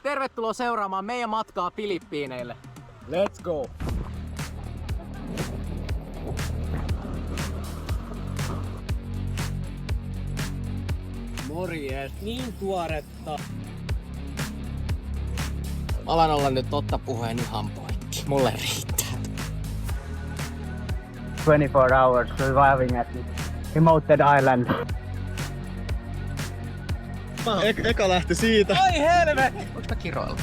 Tervetuloa seuraamaan meidän matkaa Filippiineille. Let's go! Morjes, niin tuoretta. Mä alan olla nyt totta puheen ihan poikki. Mulle riittää. 24 hours surviving at remote island. Eka lähti siitä. Ai helvetti! Voinko mä kiroilla?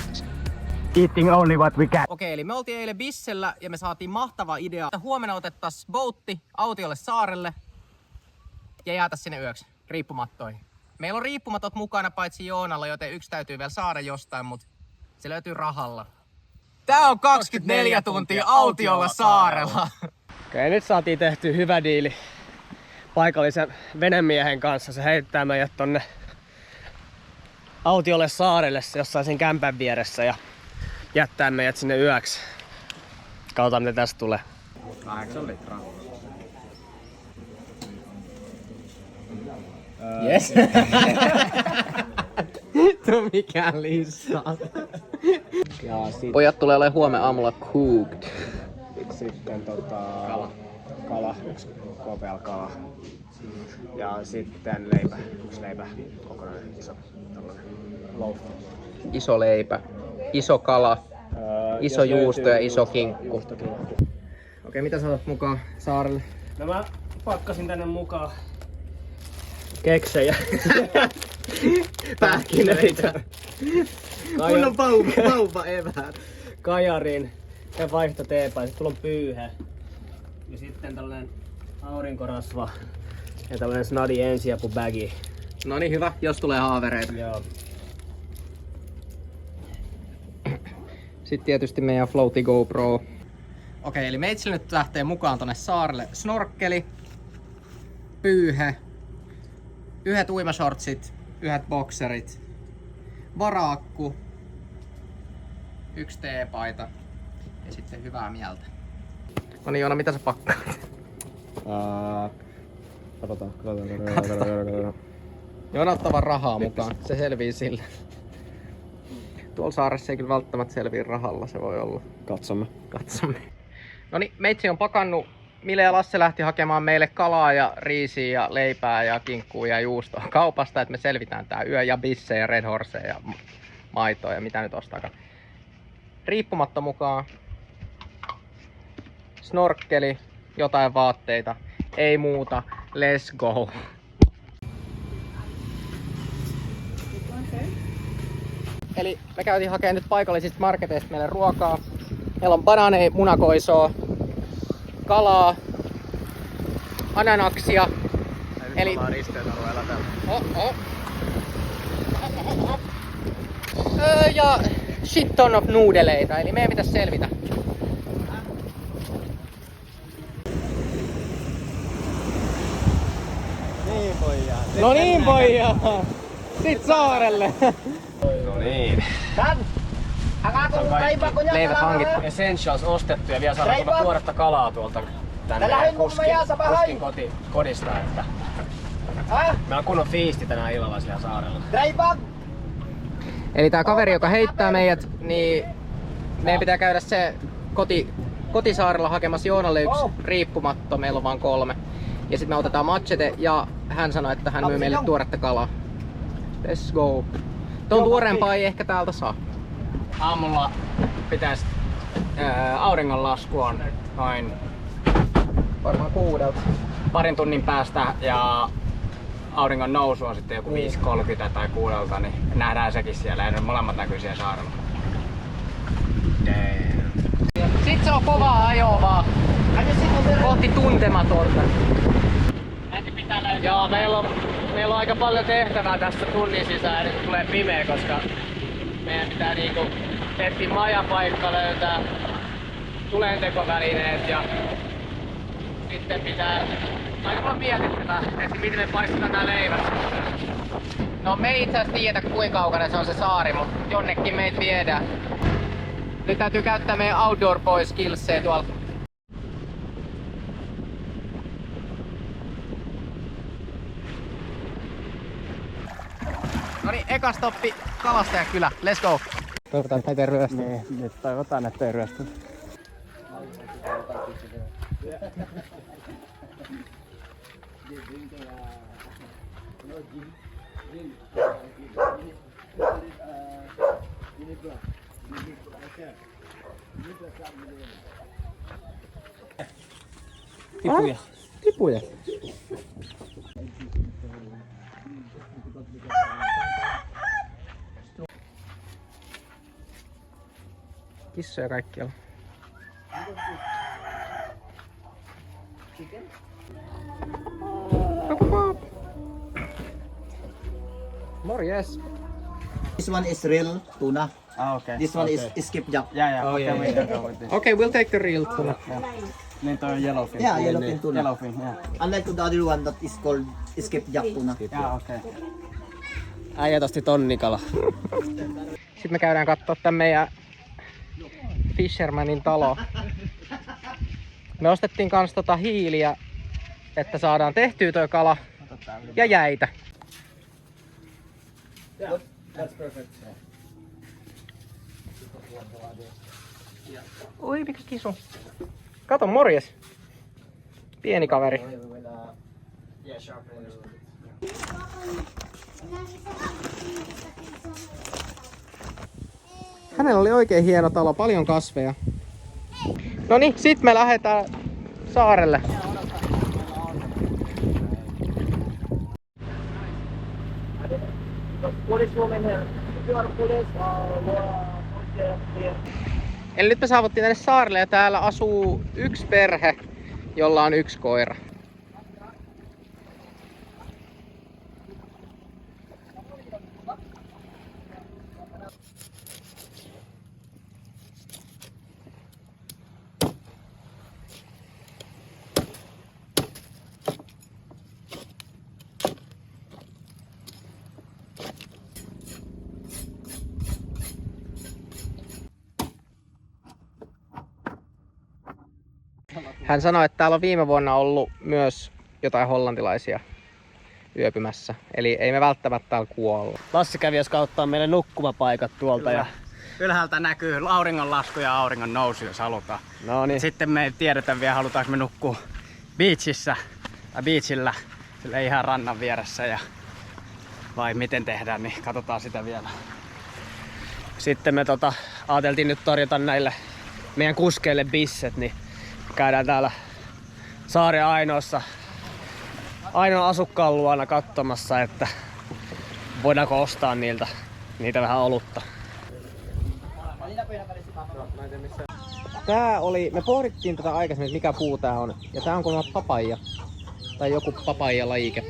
Eating only what we can. Okei, eli me oltiin eilen Bissellä ja me saatiin mahtava idea, että huomenna otettais boatti autiolle saarelle ja jäätäis sinne yöksi riippumattoihin. Meillä on riippumatot mukana paitsi Joonalla, joten yksi täytyy vielä saada jostain, mutta se löytyy rahalla. Tää on 24 tuntia autiolla saarella. Okei, nyt saatiin tehty hyvä diili paikallisen venemiehen kanssa. Se heittää meidät tonne autiolle saarelle jossain sen kämpän vieressä ja jättää meidät sinne yöksi. Katsotaan mitä tästä tulee. 8 litraa. Yes. Tuo mikään lisää. Pojat tulee olemaan huomenna aamulla cooked. Sitten kala, yksi KPL-kala. Ja sitten leipä, yksi leipä, kokonainen iso tällainen loaf. Iso leipä, iso kala, iso juusto ja iso kinkku. Okei, mitä sä otat mukaan saarelle? No mä pakkasin tänne mukaan keksejä. Pähkinöitä. Kunnon pauva eväät. Kajarin ja vaihto teepä. Sitten tulla on pyyhe. Ja sitten tällainen aurinkorasva. Ja tällainen snadi ensiapubägi. No niin, hyvä, jos tulee haavereita. Joo. Sitten tietysti meidän Floaty GoPro. Okei, eli meitsille nyt lähtee mukaan tonne saarelle snorkkeli, pyyhe, yhdet uimashortsit, yhdet bokserit, varaakku, yksi teepaita ja sitten hyvää mieltä. No niin Joona, mitä sä pakkaat? Katsotaan. Joona ottaa vaan rahaa mukaan, se selvii sillä. Tuolla saaressa ei kyllä välttämättä selviä rahalla, se voi olla. Katsomme. No niin, meitsi on pakannut. Mille ja Lasse lähti hakemaan meille kalaa ja riisiä ja leipää ja kinkkua ja juustoa kaupasta, että me selvitään tää yö ja bissejä ja Red Horseja ja maitoa ja mitä nyt ostaakaan. Riippumatta mukaan. Snorkkeli, jotain vaatteita, ei muuta, let's go! Eli me käytiin hakemaan nyt paikallisista marketeista meille ruokaa. Meillä on banaaneja, munakoisoa, kalaa, ananaksia. Eli risteysalueella täällä. Ja shit ton of nuudeleita, eli meidän pitäisi selvitä. Niin pojaa. No niin pojaa! Sit saarelle! No niin. Leivät hankittu. Essentials ostettu ja vielä saadaan tuoretta kalaa tuolta tänne kuskin kodista. Että meillä on kunnon fiisti tänään illalla siellä saarella. Eli tää kaveri, joka heittää meidät, niin meidän pitää käydä se kotisaarella hakemassa Joonalle yksi riippumatto, meillä on vaan 3. Ja sitten me otetaan machete ja hän sanoi, että hän myy meille tuoretta kalaa. Let's go. Tuon tuoreempaa ei ehkä täältä saa. Aamulla pitäisi auringonlasku on noin Varmaan 6. parin tunnin päästä ja auringon nousu on sitten joku 5.30 tai 6, niin nähdään sekin siellä ja ne molemmat näkyy siellä saarella. Sit se on kovaa ajoa vaan. Kohti tuntematonta. Joo, meillä on aika paljon tehtävää tässä tunnin sisään, nyt tulee pimeä, koska meidän pitää niinku etsiä majapaikka, löytää tulentekovälineet ja sitten pitää aika paljon mietittävää, että miten me paistetaan nää leivät. No me ei itse asiassa tiedä kuinka kaukana se on se saari, mutta jonnekin meitä viedään. Nyt täytyy käyttää meidän outdoor boy skillsejä tuolla. Noniin, eka stoppi Kalastajakylä. Let's go! Toivotaan, että näitä ei ryöstä. Niin, nyt toivotaan, että ei ryöstä. Tipuja. Tipuja. Kissoja kaikkialla. Morjes. This one is real tuna. Ah, okay. This one is skipjack. Yeah. Oh, Okay, yeah, we yeah. can go with this. Okay, we'll take the real tuna. Niin toi on yellowfin. Yeah, yellowfin tuna. Yellowfin, yeah. Unlike the other one that is called skipjack tuna. Yeah, okay. Äijät osti tonnikala. Sitten me käydään kattoo tän meidän Fishermanin talo. Me ostettiin kans hiiliä, että saadaan tehtyä toi kala ja jäitä. Yeah, that's perfect. Oi, mikä kisu. Kato, morjes. Pieni kaveri. Hänellä oli oikein hieno talo, paljon kasveja. No niin, sit me lähdetään saarelle. Eli nyt me saavuttiin tänne saarelle ja täällä asuu yksi perhe, jolla on yksi koira. Hän sanoi, että täällä on viime vuonna ollut myös jotain hollantilaisia yöpymässä. Eli ei me välttämättä täällä kuolla. Lassi kävi jos kauttaa meille nukkumapaikat tuolta. Ja Ylhäältä näkyy auringonlasku ja auringon nousu, jos halutaan. no niin. Sitten me ei tiedetä vielä, halutaanko me nukkua beachillä, sillä ihan rannan vieressä ja vai miten tehdään, niin katsotaan sitä vielä. Sitten me ajateltiin nyt tarjota näille meidän kuskeille bisset, niin käydään täällä saaren ainoa asukkaan luona katsomassa, että voidaanko ostaa niitä vähän olutta. Tää oli, me pohdittiin tätä aikaisemmin, että mikä puu tää on. Ja tää on kuulemma papaija. Tai joku papaija-lajike.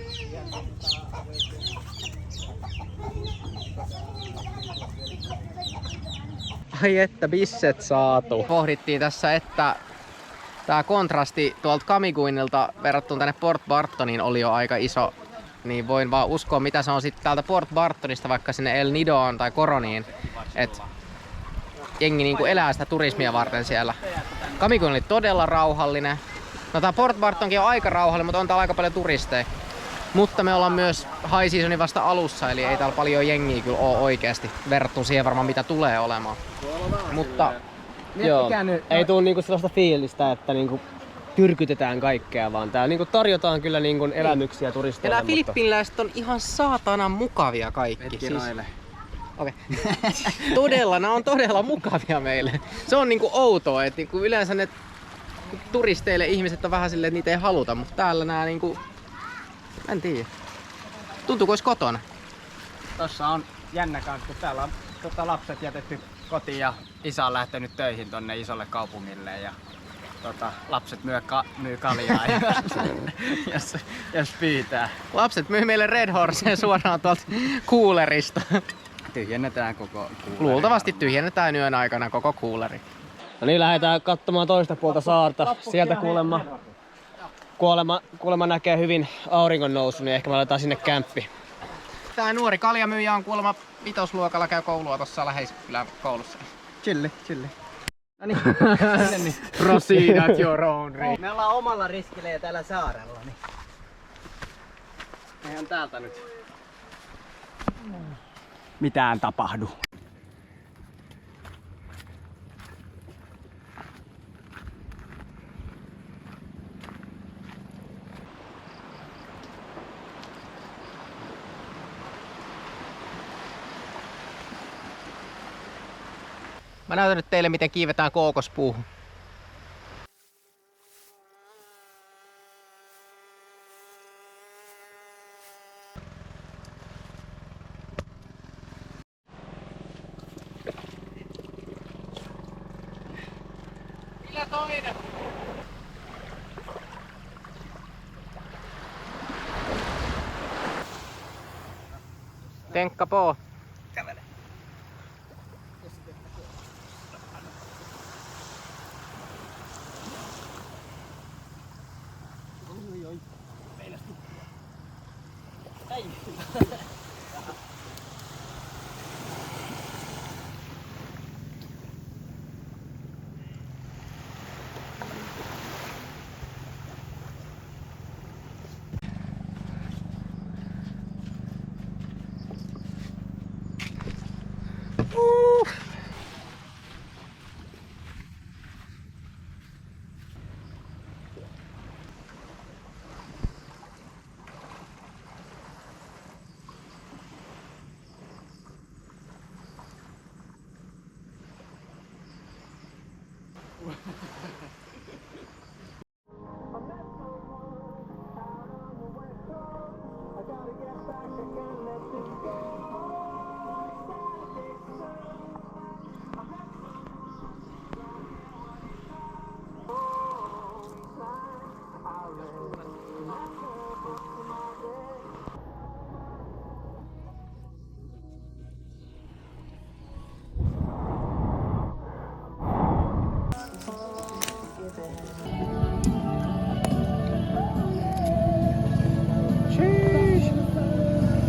Ai että, bisset saatu. Pohdittiin tässä, että tää kontrasti tuolta Kamiguinilta verrattuna tänne Port Bartoniin oli jo aika iso. Niin voin vaan uskoa, mitä se on sitten täältä Port Bartonista vaikka sinne El Nidoon tai Koroniin. Et jengi niinku elää sitä turismia varten siellä. Kamiguin oli todella rauhallinen. No tää Port Bartonkin on aika rauhallinen, mutta on täällä aika paljon turisteja. Mutta me ollaan myös high seasonin vasta alussa, eli ei täällä paljon jengiä kyllä oo oikeesti verrattuna siihen varmaan mitä tulee olemaan. Mutta Joo, ei tuu niinku sellaista fiilistä, että niinku tyrkytetään kaikkea, vaan täällä niinku tarjotaan kyllä niinku elämyksiä turisteille. ja nää filippiiniläiset on ihan saatanan mukavia kaikki. Siis, okay. Todella, nämä on todella mukavia meille. Se on niinku outoa, että niinku yleensä ne turisteille ihmiset on vähän silleen, että niitä ei haluta, mutta täällä nää niinku, en tiedä. Tuntuu kuin olisi kotona. Tossa on jännä kanssa, kun täällä on lapset jätetty kotiin ja isä on lähtenyt töihin tonne isolle kaupungille ja lapset myy kaljaa jos pyytää. Lapset myy meille Red Horseen suoraan tuolta kuulerista. Tyhjennetään koko kuuleri. Luultavasti tyhjennetään yön aikana koko kuuleri. No niin, lähdetään katsomaan toista puolta saarta. Sieltä kuulemma näkee hyvin auringon nousu, niin ehkä me aletaan sinne kämppi. Tää nuori kaljamyyjä on kuulemma vitosluokalla, käy koulua tossa läheiskylän koulussa. Chilli. No niin, proceed at your own risk. Me ollaan omalla riskillä ja täällä saarella. Niin. Eihän täältä nyt mitään tapahdu. Mä näytän nyt teille, miten kiivetään kookospuuhun. Millä toinen? Tenkka poo. Kävele.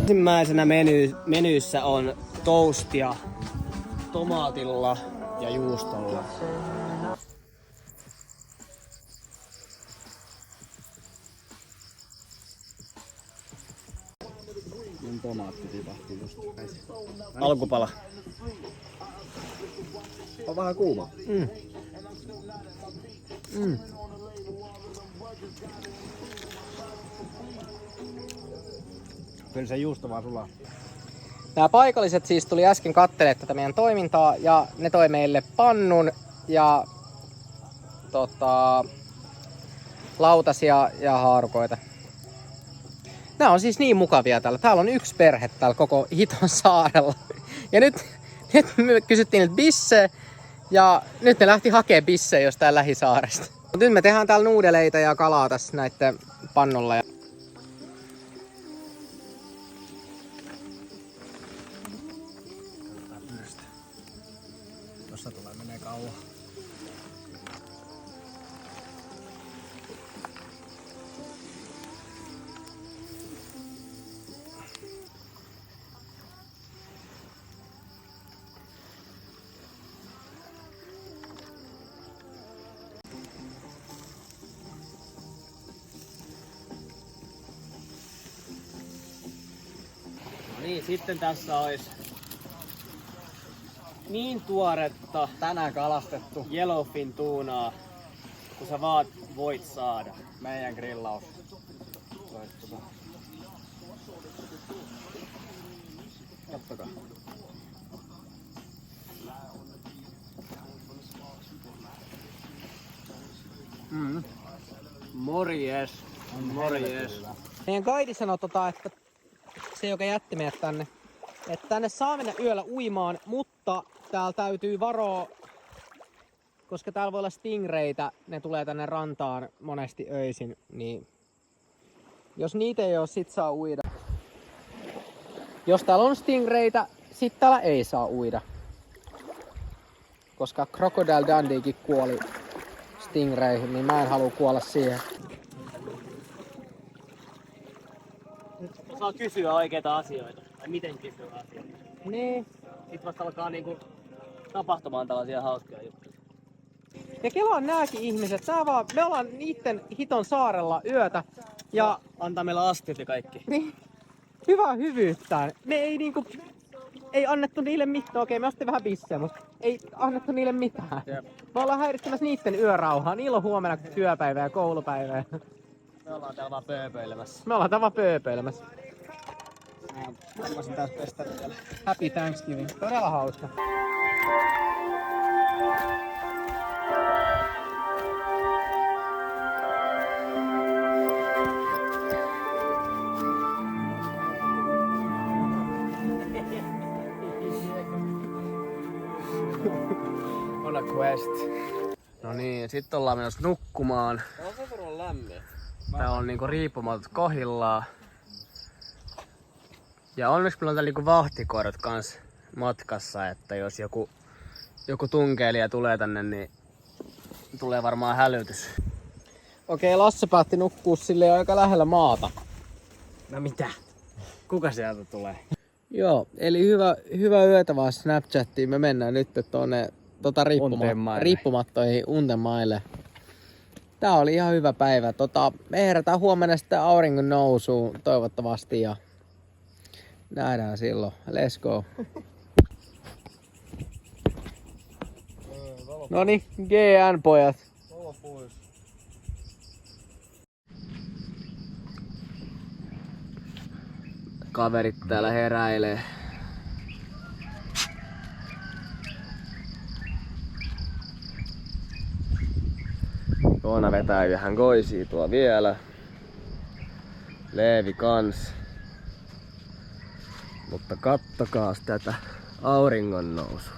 Ensimmäisenä menyyssä on toastia tomaatilla ja juustolla. Mun tomaatti tipahti just. Alkupala. On vähän kuuma. Kyllä se juusto vaan sulaa. Nämä paikalliset siis tuli äsken katselemaan tätä meidän toimintaa ja ne toi meille pannun ja lautasia ja haarukoita. Nämä on siis niin mukavia täällä. Täällä on yksi perhe täällä koko hiton saarella. Ja nyt me kysyttiin nyt bisse ja nyt ne lähti hakemaan bissejä jostain lähisaaresta. Mut nyt me tehdään täällä nuudeleita ja kalaa tässä näitten pannulla. Tossa menee kauan. Niin, sitten tässä olisi niin tuoretta Tänään kalastettu yellowfin tuunaa, kun sä vaan voit saada. meidän grillaus. Kattokaa. Morjes. Morjes. Meidän guide sanoi, että se, joka jätti meidät tänne, että tänne saa mennä yöllä uimaan, mutta täällä täytyy varoa, koska täällä voi olla stingreitä, ne tulee tänne rantaan monesti öisin, niin jos niitä ei ole, sit saa uida. Jos täällä on stingreitä, sit täällä ei saa uida. Koska Crocodile Dundeekin kuoli stingreihin, niin mä en halua kuolla siihen. Osaa kysyä oikeita asioita. Tai miten kysyä asioita. Niin. Sitten vasta alkaa niinku tapahtumaan tällaisia hauskoja juttuja. Ja kelaan nääkin ihmiset, me ollaan niitten hiton saarella yötä ja Antaa meillä astiat ja kaikki. niin, hyvää hyvyyttään. Me ei annettu niille mitään, okei me ostin vähän bissejä, mutta ei annettu niille mitään. Jep. Me ollaan häiritsemässä niitten yörauhaa, niillä on huomenna työpäivä ja koulupäivä. Me ollaan täällä vaan pööpöilemässä. Me ollaan täällä vaan pööpöilemässä. Mä olisin taas pestä vielä. Happy Thanksgiving, todella hauska. On a quest. No niin, sit ollaan menossa nukkumaan. Tää on sen verran lämmin. Tää on niinku riippumatot kohillaan. Ja onneksi meillä on täällä niinku vahtikoirat kans matkassa, että jos joku tunkeilija tulee tänne, niin tulee varmaan hälytys. Okei, Lasse päätti nukkua silleen aika lähellä maata. No mitä? Kuka sieltä tulee? Joo, eli hyvä yötä vaan Snapchattiin. Me mennään nyt tonne riippumattoihin Untemaille. Tää oli ihan hyvä päivä. Me herätään huomenna sitten auringon nousuun toivottavasti ja nähdään silloin. Let's go. Noniin, GN pojat. Kaverit täällä heräilee. Joona vetää vähän goisia tuo vielä. Leevi kans. Mutta kattokaas tätä auringon nousua.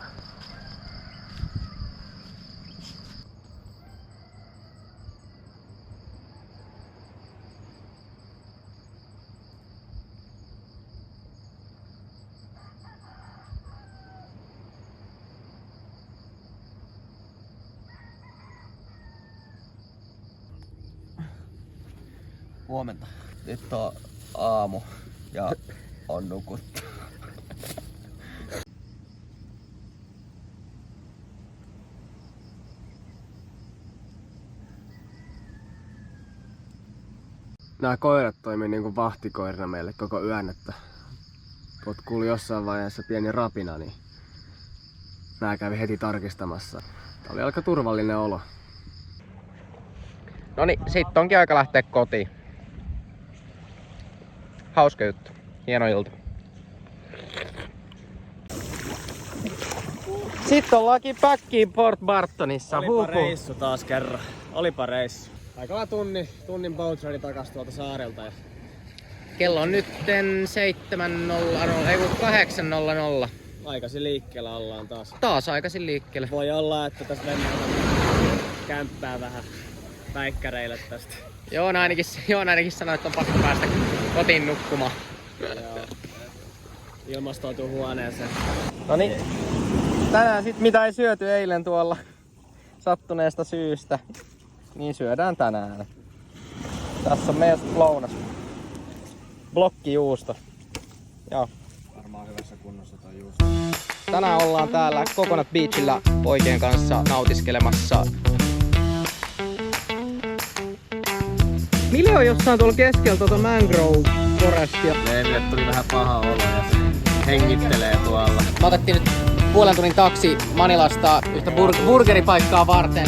Huomenta. Nyt on aamu ja on nukuttu. Nämä koirat toimii niinku vahtikoirina meille koko yön, että kun kuuli jossain vaiheessa pieni rapina, niin nää kävi heti tarkistamassa. Tää oli aika turvallinen olo. Noniin, sit onkin aika lähteä kotiin. Hauska juttu. Hieno ilta. Sitten ollaankin päkkiin Port Bartonissa. Olipa reissu taas kerran. Olipa reissu. Aika tunnin boat ride takas tuolta saarelta. Ja Kello on nyt 8:00. aikaisin liikkeellä ollaan taas. Taas aikaisin liikkeelle. Voi olla, että tästä mennään kämppää vähän päikkäreille tästä. Joona ainakin sanoi, että on pakko päästä kotiin nukkumaan. Joo. Ilmastoituu huoneeseen. Noniin. Tänään sit mitä ei syöty eilen tuolla sattuneesta syystä, niin syödään tänään. Tässä on meidän lounas. Blokkijuusto. Joo. Varmaan hyvässä kunnossa toi juusto. Tänään ollaan täällä Coconut Beachillä poikien kanssa nautiskelemassa. Mille on jossain tuolla keskellä tuota Mangrove Forestia? Leeville tuli vähän paha olo ja se hengittelee tuolla. Me otettiin nyt puolen tunnin taksi Manilasta yhtä burgeripaikkaa varten.